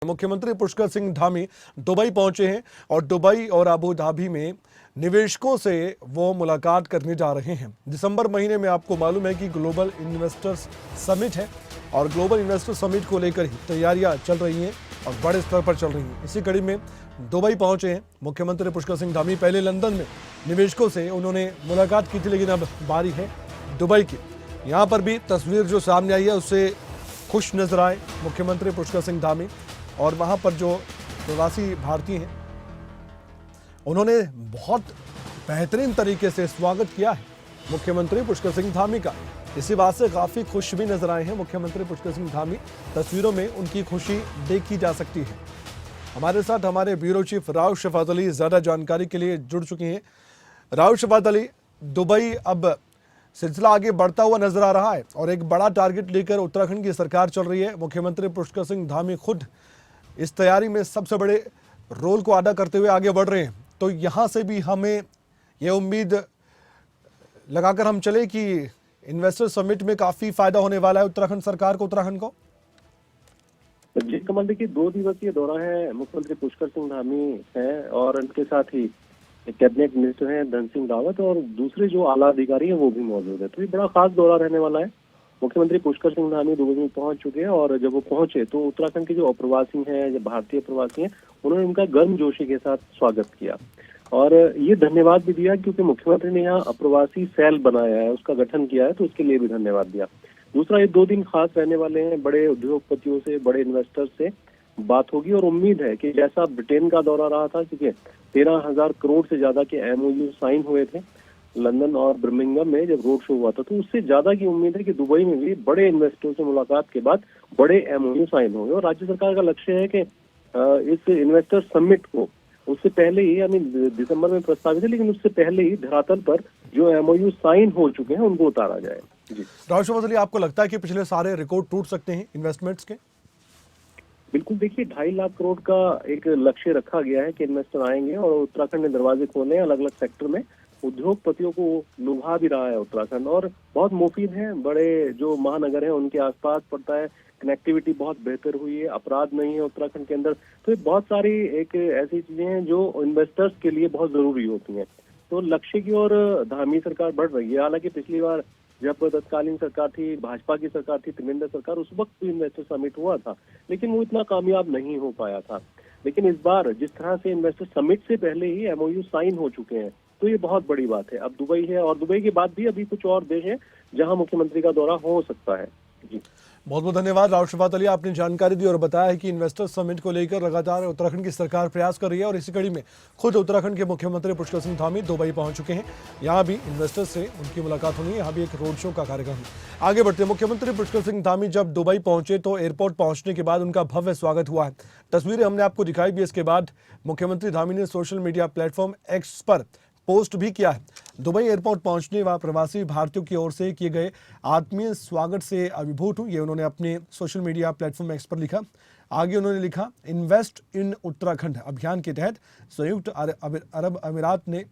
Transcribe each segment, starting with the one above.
मुख्यमंत्री पुष्कर सिंह धामी दुबई पहुंचे हैं और दुबई और अबू धाबी में निवेशकों से वो मुलाकात करने जा रहे हैं। दिसंबर महीने में आपको मालूम है कि ग्लोबल इन्वेस्टर्स समिट है और ग्लोबल इन्वेस्टर समिट को लेकर ही तैयारियां चल रही हैं और बड़े स्तर पर चल रही हैं। इसी कड़ी में दुबई पहुंचे हैं मुख्यमंत्री पुष्कर सिंह धामी। पहले लंदन में निवेशकों से उन्होंने मुलाकात की थी, लेकिन अब बारी है दुबई की। यहाँ पर भी तस्वीर जो सामने आई है उससे खुश नजर आए मुख्यमंत्री पुष्कर सिंह धामी, और वहाँ पर जो प्रवासी भारतीय हैं उन्होंने बहुत बेहतरीन तरीके से स्वागत किया है मुख्यमंत्री पुष्कर सिंह धामी का। इसी बात से काफ़ी खुश भी नजर आए हैं मुख्यमंत्री पुष्कर सिंह धामी। तस्वीरों में उनकी खुशी देखी जा सकती है। हमारे साथ हमारे ब्यूरो चीफ राव शफात अली ज़्यादा जानकारी के लिए जुड़ चुके हैं। राव शफात अली, दुबई अब सिलसिला आगे बढ़ता हुआ नजर आ रहा है और एक बड़ा टारगेट लेकर उत्तराखंड की सरकार चल रही है। मुख्यमंत्री पुष्कर सिंह धामी खुद इस तैयारी में सबसे बड़े रोल को अदा करते हुए आगे बढ़ रहे हैं। तो यहाँ से भी हमें ये उम्मीद लगाकर हम चले कि इन्वेस्टर समिट में काफी फायदा होने वाला है उत्तराखंड सरकार को, उत्तराखंड को। जी कमल, देखिए 2 दिवसीय दौरा है मुख्यमंत्री पुष्कर सिंह धामी है और उनके साथ ही कैबिनेट मिनिस्टर हैं धन सिंह रावत और दूसरे जो आला अधिकारी हैं वो भी मौजूद है। तो ये बड़ा खास दौरा रहने वाला है। मुख्यमंत्री पुष्कर सिंह धामी दुबई में पहुंच चुके हैं और जब वो पहुंचे तो उत्तराखंड के जो अप्रवासी हैं, जो भारतीय प्रवासी हैं, उन्होंने उनका गर्मजोशी के साथ स्वागत किया और ये धन्यवाद भी दिया क्योंकि मुख्यमंत्री ने यहाँ अप्रवासी सेल बनाया है, उसका गठन किया है, तो उसके लिए भी धन्यवाद दिया। दूसरा, ये 2 दिन खास रहने वाले हैं। बड़े उद्योगपतियों से, बड़े इन्वेस्टर से बात होगी और उम्मीद है कि जैसा ब्रिटेन का दौरा रहा था, क्योंकि 13,000 करोड़ से ज्यादा के MOU साइन हुए थे लंदन और बर्मिंघम में जब रोड शो हुआ था, तो उससे ज्यादा की उम्मीद है कि दुबई में भी बड़े इन्वेस्टरों से मुलाकात के बाद बड़े MOU साइन होंगे। और राज्य सरकार का लक्ष्य है कि इस इन्वेस्टर समिट को उससे पहले ही, यानी दिसंबर में प्रस्तावित है, लेकिन उससे पहले ही धरातल पर जो MOU साइन हो चुके हैं उनको उतारा जाए। जी राव शफात अली, आपको लगता है कि पिछले सारे रिकॉर्ड टूट सकते हैं इन्वेस्टमेंट्स के? बिल्कुल, देखिए 2.5 लाख करोड़ का एक लक्ष्य रखा गया है कि इन्वेस्टर आएंगे और उत्तराखंड ने दरवाजे खोले अलग अलग सेक्टर में। उद्योगपतियों को लुभा भी रहा है उत्तराखंड और बहुत मुफीद है। बड़े जो महानगर हैं उनके आसपास पड़ता है, कनेक्टिविटी बहुत बेहतर हुई है, अपराध नहीं है उत्तराखंड के अंदर। तो ये बहुत सारी एक ऐसी चीजें हैं जो इन्वेस्टर्स के लिए बहुत जरूरी होती हैं। तो लक्ष्य की ओर धामी सरकार बढ़ रही है। हालांकि पिछली बार जब तत्कालीन सरकार थी, भाजपा की सरकार थी, त्रिवेंद्र सरकार, उस वक्त भी इन्वेस्टर समिट हुआ था, लेकिन वो इतना कामयाब नहीं हो पाया था। लेकिन इस बार जिस तरह से इन्वेस्टर समिट से पहले ही MOU साइन हो चुके हैं, तो ये बहुत बड़ी बात है। अब दुबई है और दुबई के बाद भी अभी कुछ और देश हैं जहां मुख्यमंत्री का दौरा हो सकता है। जी बहुत बहुत धन्यवाद राव शफात अली, आपने जानकारी दी और बताया है कि इन्वेस्टर समिट को लेकर लगातार उत्तराखंड की सरकार प्रयास कर रही है और इसी कड़ी में खुद उत्तराखंड के मुख्यमंत्री पुष्कर सिंह धामी दुबई पहुंच चुके हैं। यहाँ भी इन्वेस्टर्स से उनकी मुलाकात होनी है, यहाँ भी एक रोड शो का कार्यक्रम है। आगे बढ़ते हैं। मुख्यमंत्री पुष्कर सिंह धामी जब दुबई पहुंचे तो एयरपोर्ट पहुंचने के बाद उनका भव्य स्वागत हुआ है। तस्वीरें हमने आपको दिखाई भी। इसके बाद मुख्यमंत्री धामी ने सोशल मीडिया प्लेटफॉर्म X पर पोस्ट भी किया है। दुबई एयरपोर्ट पहुंचने व प्रवासी भारतीयों की ओर से किए गए आत्मीय स्वागत से अभिभूत हूं, ये उन्होंने अपने सोशल मीडिया प्लेटफॉर्म X पर लिखा। आगे उन्होंने लिखा, इन्वेस्ट इन उत्तराखंड अभियान के तहत संयुक्त अरब अमीरात ने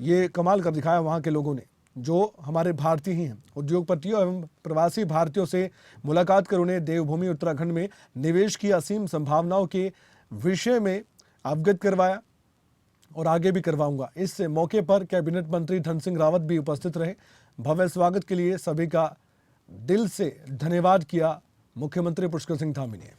ये कमाल कर दिखाया। वहां के लोगों ने, जो हमारे भारतीय ही हैं, उद्योगपतियों एवं प्रवासी भारतीयों से मुलाकात कर उन्हें देवभूमि उत्तराखंड में निवेश की असीम संभावनाओं के विषय में अवगत करवाया और आगे भी करवाऊंगा। इस मौके पर कैबिनेट मंत्री धन सिंह रावत भी उपस्थित रहे। भव्य स्वागत के लिए सभी का दिल से धन्यवाद किया मुख्यमंत्री पुष्कर सिंह धामी ने।